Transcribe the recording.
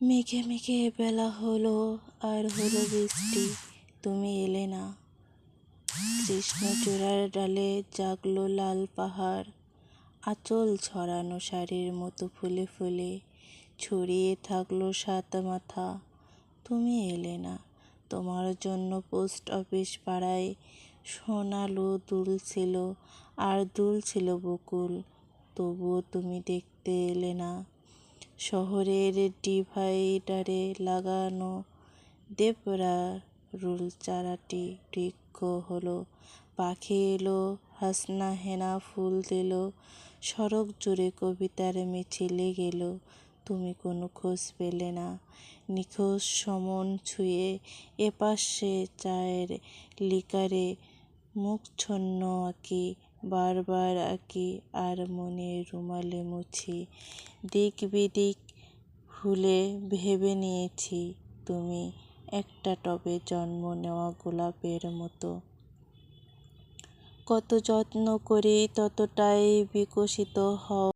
মেঘে মেঘে বেলা হলো আর হলো বৃষ্টি, তুমি এলে না। কৃষ্ণচূড়ার ডালে জাগলো লাল পাহাড়, আঁচল ছড়ানো শাড়ির মতো ফুলে ফুলে ছড়িয়ে থাকলো সাত মাথা, তুমি এলে না। তোমার জন্য পোস্ট অফিস পাড়ায় সোনালু দুলছিল আর দুলছিল বকুল, তবুও তুমি দেখতে এলে না। শহরের ডিভাইডারে লাগানো দেবদারুর চারাটি বৃক্ষ হলো, পাখি এলো, হাসনা হেনা ফুল দিল, সড়ক জুড়ে কবিতার মিছিলে গেল, তুমি কোনো খোঁজ পেলে না। নিখোঁজ সমন ছুঁয়ে এপাশে চায়ের লিকারে মুখচ্ছন্ন আঁকি, বারবার আঁকি আর মনের রুমালে মুছি। দিক বিদিক ভুলে ভেবে নিয়েছি তুমি একটা টবে জন্ম নেওয়া গোলাপের মতো। কত যত্ন করি ততটাই বিকশিত হও।